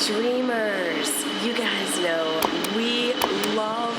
Dreamers, you guys know we love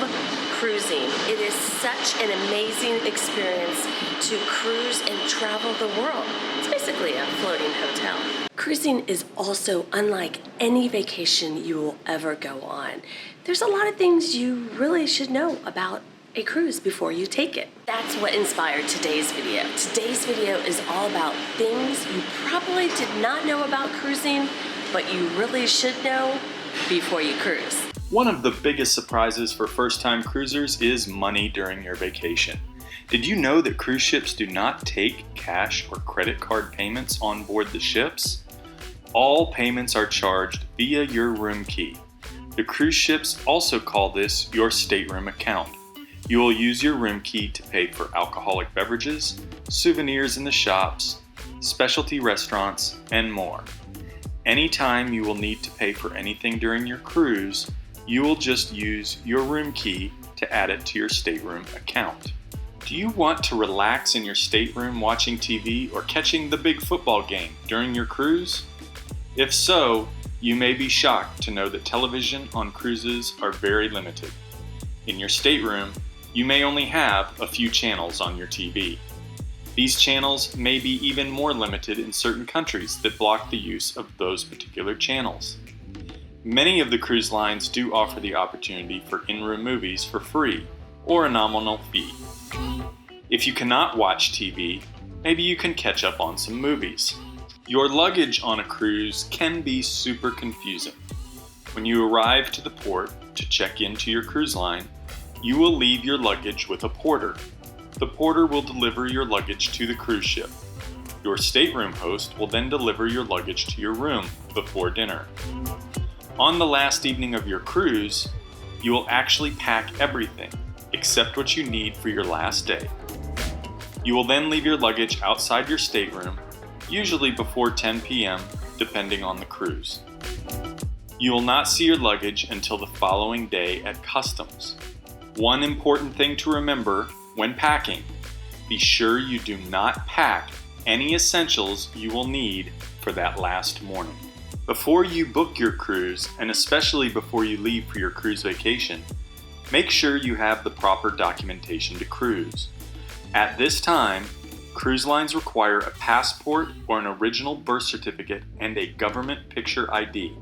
cruising. It is such an amazing experience to cruise and travel the world. It's basically a floating hotel. Cruising is also unlike any vacation you will ever go on. There's a lot of things you really should know about a cruise before you take it. That's what inspired today's video. Today's video is all about things you probably did not know about cruising, but you really should know before you cruise. One of the biggest surprises for first-time cruisers is money during your vacation. Did you know that cruise ships do not take cash or credit card payments on board the ships? All payments are charged via your room key. The cruise ships also call this your stateroom account. You will use your room key to pay for alcoholic beverages, souvenirs in the shops, specialty restaurants, and more. Anytime you will need to pay for anything during your cruise, you will just use your room key to add it to your stateroom account. Do you want to relax in your stateroom watching TV or catching the big football game during your cruise? If so, you may be shocked to know that television on cruises are very limited. In your stateroom, you may only have a few channels on your TV. These channels may be even more limited in certain countries that block the use of those particular channels. Many of the cruise lines do offer the opportunity for in-room movies for free or a nominal fee. If you cannot watch TV, maybe you can catch up on some movies. Your luggage on a cruise can be super confusing. When you arrive to the port to check into your cruise line, you will leave your luggage with a porter. The porter will deliver your luggage to the cruise ship. Your stateroom host will then deliver your luggage to your room before dinner. On the last evening of your cruise, you will actually pack everything except what you need for your last day. You will then leave your luggage outside your stateroom, usually before 10 p.m., depending on the cruise. You will not see your luggage until the following day at customs. One important thing to remember when packing: be sure you do not pack any essentials you will need for that last morning. Before you book your cruise, and especially before you leave for your cruise vacation, make sure you have the proper documentation to cruise. At this time, cruise lines require a passport or an original birth certificate and a government picture ID.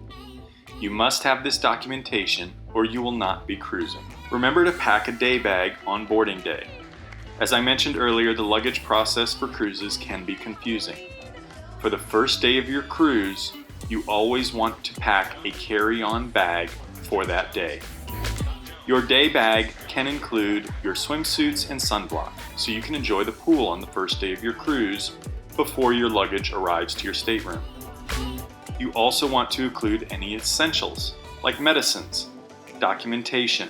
You must have this documentation or you will not be cruising. Remember to pack a day bag on boarding day. As I mentioned earlier, the luggage process for cruises can be confusing. For the first day of your cruise, you always want to pack a carry-on bag for that day. Your day bag can include your swimsuits and sunblock, so you can enjoy the pool on the first day of your cruise before your luggage arrives to your stateroom. You also want to include any essentials, like medicines, documentation,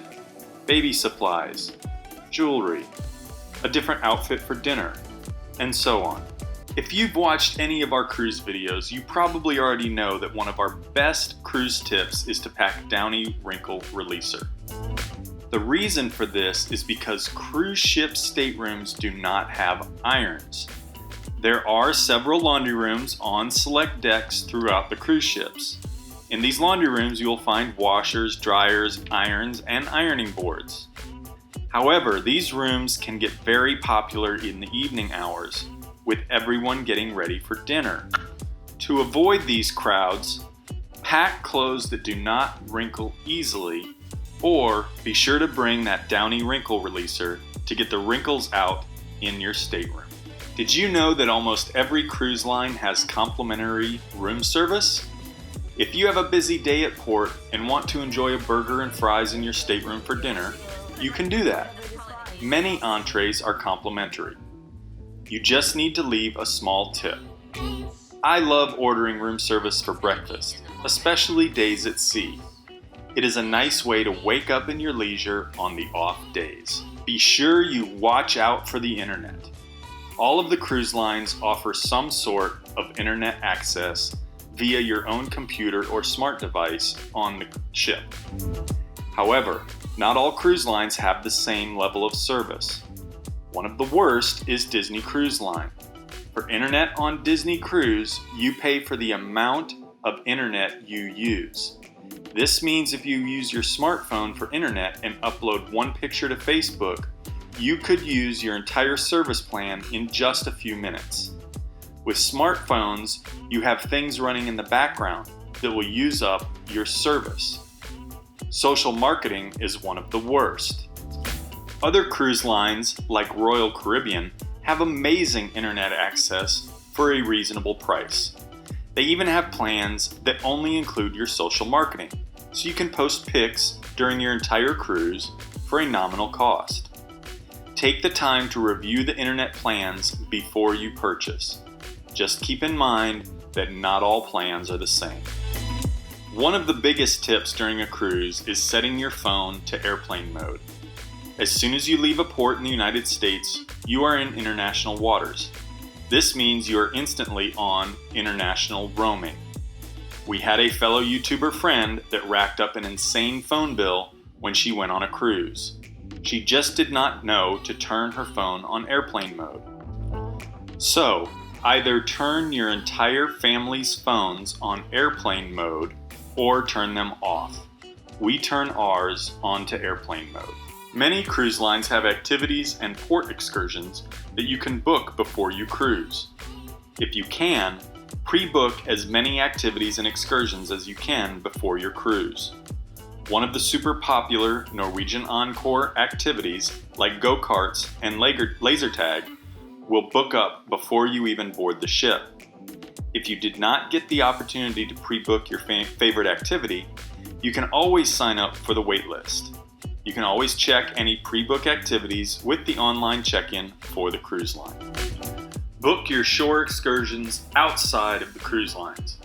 baby supplies, jewelry, a different outfit for dinner, and so on. If you've watched any of our cruise videos, you probably already know that one of our best cruise tips is to pack Downy Wrinkle Releaser. The reason for this is because cruise ship staterooms do not have irons. There are several laundry rooms on select decks throughout the cruise ships. In these laundry rooms, you will find washers, dryers, irons, and ironing boards. However, these rooms can get very popular in the evening hours, with everyone getting ready for dinner. To avoid these crowds, pack clothes that do not wrinkle easily, or be sure to bring that Downy Wrinkle Releaser to get the wrinkles out in your stateroom. Did you know that almost every cruise line has complimentary room service? If you have a busy day at port and want to enjoy a burger and fries in your stateroom for dinner, you can do that. Many entrees are complimentary. You just need to leave a small tip. I love ordering room service for breakfast, especially days at sea. It is a nice way to wake up in your leisure on the off days. Be sure you watch out for the internet. All of the cruise lines offer some sort of internet access via your own computer or smart device on the ship. However, not all cruise lines have the same level of service. One of the worst is Disney Cruise Line. For internet on Disney Cruise, you pay for the amount of internet you use. This means if you use your smartphone for internet and upload one picture to Facebook, you could use your entire service plan in just a few minutes. With smartphones, you have things running in the background that will use up your service. Social marketing is one of the worst. Other cruise lines, like Royal Caribbean, have amazing internet access for a reasonable price. They even have plans that only include your social marketing, so you can post pics during your entire cruise for a nominal cost. Take the time to review the internet plans before you purchase. Just keep in mind that not all plans are the same. One of the biggest tips during a cruise is setting your phone to airplane mode. As soon as you leave a port in the United States, you are in international waters. This means you are instantly on international roaming. We had a fellow YouTuber friend that racked up an insane phone bill when she went on a cruise. She just did not know to turn her phone on airplane mode. So, either turn your entire family's phones on airplane mode or turn them off. We turn ours onto airplane mode. Many cruise lines have activities and port excursions that you can book before you cruise. If you can, pre-book as many activities and excursions as you can before your cruise. One of the super popular Norwegian Encore activities, like go-karts and laser tag, will book up before you even board the ship. If you did not get the opportunity to pre-book your favorite activity, you can always sign up for the wait list. You can always check any pre-book activities with the online check-in for the cruise line. Book your shore excursions outside of the cruise lines.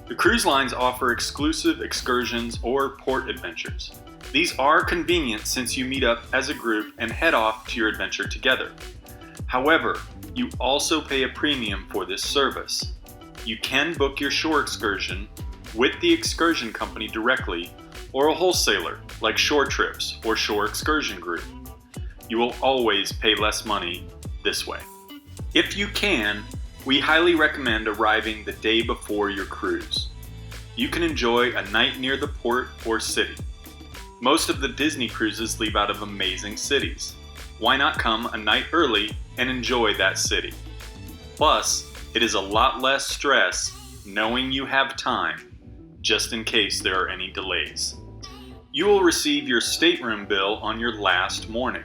The cruise lines offer exclusive excursions or port adventures. These are convenient since you meet up as a group and head off to your adventure together. However, you also pay a premium for this service. You can book your shore excursion with the excursion company directly or a wholesaler like Shore Trips or Shore Excursion Group. You will always pay less money this way. If you can, we highly recommend arriving the day before your cruise. You can enjoy a night near the port or city. Most of the Disney cruises leave out of amazing cities. Why not come a night early and enjoy that city? Plus, it is a lot less stress knowing you have time, just in case there are any delays. You will receive your stateroom bill on your last morning.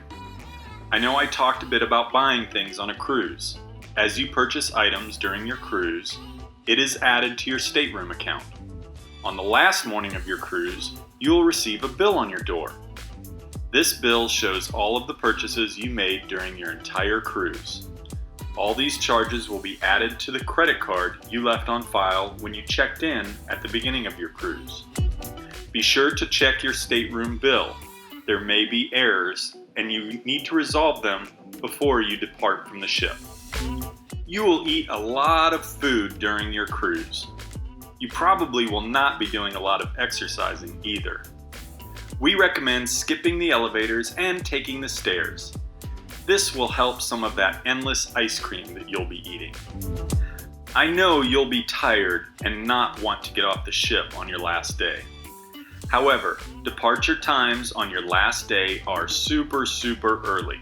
I know I talked a bit about buying things on a cruise. As you purchase items during your cruise, it is added to your stateroom account. On the last morning of your cruise, you will receive a bill on your door. This bill shows all of the purchases you made during your entire cruise. All these charges will be added to the credit card you left on file when you checked in at the beginning of your cruise. Be sure to check your stateroom bill. There may be errors, and you need to resolve them before you depart from the ship. You will eat a lot of food during your cruise. You probably will not be doing a lot of exercising either. We recommend skipping the elevators and taking the stairs. This will help some of that endless ice cream that you'll be eating. I know you'll be tired and not want to get off the ship on your last day. However, departure times on your last day are super early.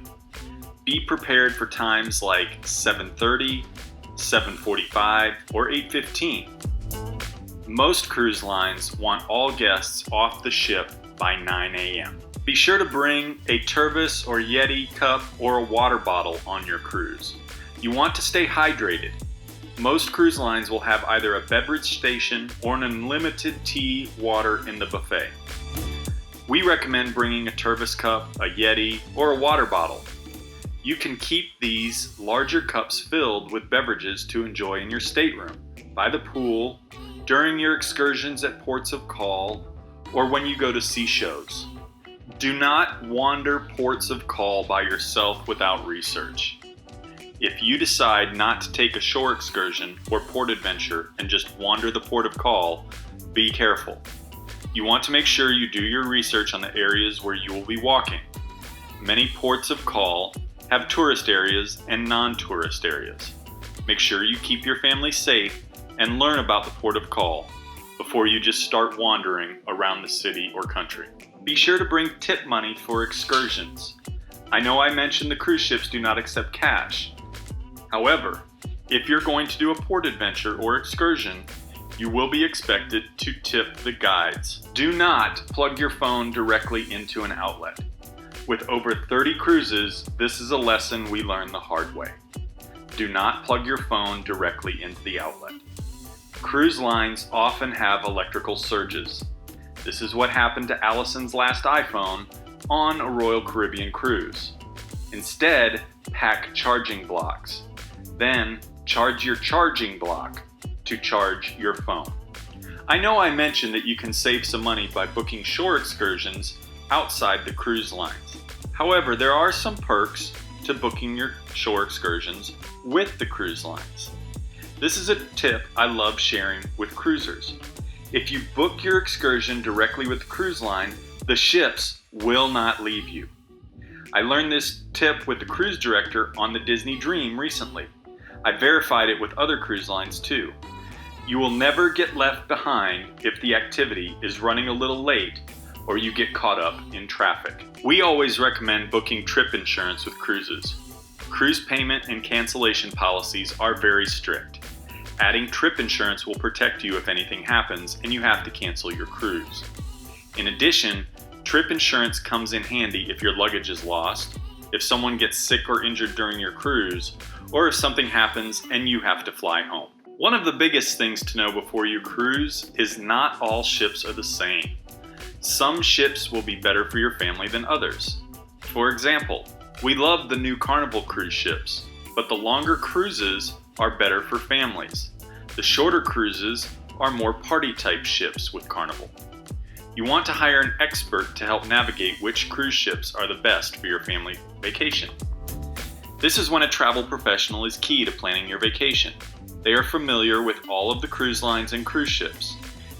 Be prepared for times like 7:30, 7:45, or 8:15. Most cruise lines want all guests off the ship by 9 a.m. Be sure to bring a Tervis or Yeti cup or a water bottle on your cruise. You want to stay hydrated. Most cruise lines will have either a beverage station or an unlimited tea, water in the buffet. We recommend bringing a Tervis cup, a Yeti, or a water bottle. You can keep these larger cups filled with beverages to enjoy in your stateroom, by the pool, during your excursions at ports of call, or when you go to see shows. Do not wander ports of call by yourself without research. If you decide not to take a shore excursion or port adventure and just wander the port of call, be careful. You want to make sure you do your research on the areas where you will be walking. Many ports of call have tourist areas and non-tourist areas. Make sure you keep your family safe and learn about the port of call before you just start wandering around the city or country. Be sure to bring tip money for excursions. I know I mentioned the cruise ships do not accept cash. However, if you're going to do a port adventure or excursion, you will be expected to tip the guides. Do not plug your phone directly into an outlet. With over 30 cruises, this is a lesson we learned the hard way. Do not plug your phone directly into the outlet. Cruise lines often have electrical surges. This is what happened to Allison's last iPhone on a Royal Caribbean cruise. Instead, pack charging blocks. Then, charge your charging block to charge your phone. I know I mentioned that you can save some money by booking shore excursions outside the cruise lines. However, there are some perks to booking your shore excursions with the cruise lines. This is a tip I love sharing with cruisers. If you book your excursion directly with the cruise line, the ships will not leave you. I learned this tip with the cruise director on the Disney Dream recently. I verified it with other cruise lines too. You will never get left behind if the activity is running a little late or you get caught up in traffic. We always recommend booking trip insurance with cruises. Cruise payment and cancellation policies are very strict. Adding trip insurance will protect you if anything happens and you have to cancel your cruise. In addition, trip insurance comes in handy if your luggage is lost, if someone gets sick or injured during your cruise, or if something happens and you have to fly home. One of the biggest things to know before you cruise is not all ships are the same. Some ships will be better for your family than others. For example, we love the new Carnival cruise ships, but the longer cruises are better for families. The shorter cruises are more party-type ships with Carnival. You want to hire an expert to help navigate which cruise ships are the best for your family vacation. This is when a travel professional is key to planning your vacation. They are familiar with all of the cruise lines and cruise ships.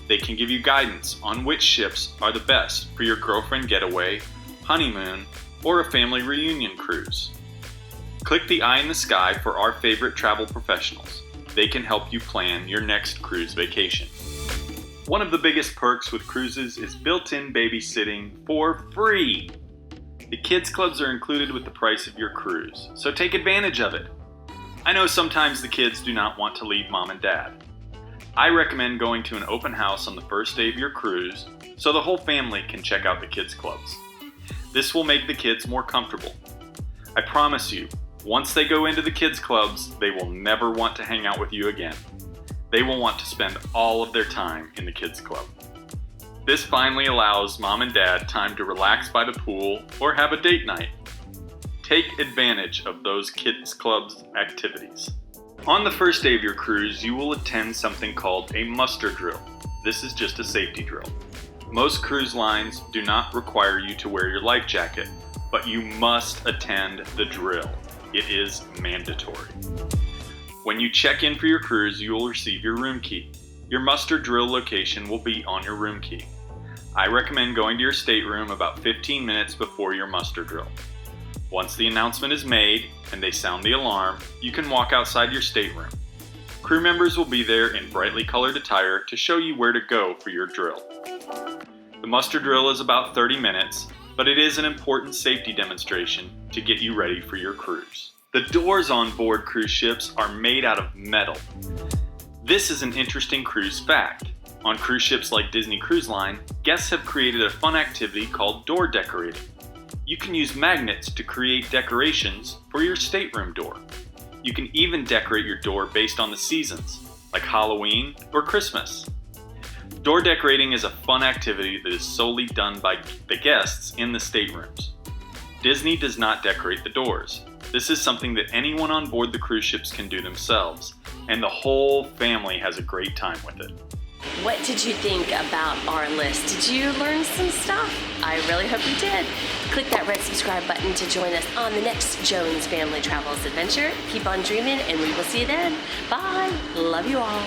They can give you guidance on which ships are the best for your girlfriend getaway, honeymoon, or a family reunion cruise. Click the eye in the sky for our favorite travel professionals. They can help you plan your next cruise vacation. One of the biggest perks with cruises is built-in babysitting for free. The kids clubs are included with the price of your cruise, so take advantage of it. I know sometimes the kids do not want to leave mom and dad. I recommend going to an open house on the first day of your cruise so the whole family can check out the kids clubs. This will make the kids more comfortable. I promise you, once they go into the kids clubs, they will never want to hang out with you again. They will want to spend all of their time in the kids club. This finally allows mom and dad time to relax by the pool or have a date night. Take advantage of those kids clubs activities. On the first day of your cruise, you will attend something called a muster drill. This is just a safety drill. Most cruise lines do not require you to wear your life jacket, but you must attend the drill. It is mandatory. When you check in for your cruise, you will receive your room key. Your muster drill location will be on your room key. I recommend going to your stateroom about 15 minutes before your muster drill. Once the announcement is made and they sound the alarm, you can walk outside your stateroom. Crew members will be there in brightly colored attire to show you where to go for your drill. The muster drill is about 30 minutes, but it is an important safety demonstration to get you ready for your cruise. The doors on board cruise ships are made out of metal. This is an interesting cruise fact. On cruise ships like Disney Cruise Line, guests have created a fun activity called door decorating. You can use magnets to create decorations for your stateroom door. You can even decorate your door based on the seasons, like Halloween or Christmas. Door decorating is a fun activity that is solely done by the guests in the staterooms. Disney does not decorate the doors. This is something that anyone on board the cruise ships can do themselves, and the whole family has a great time with it. What did you think about our list? Did you learn some stuff? I really hope you did. Click that red subscribe button to join us on the next Jones Family Travels adventure. Keep on dreaming, and we will see you then. Bye. Love you all.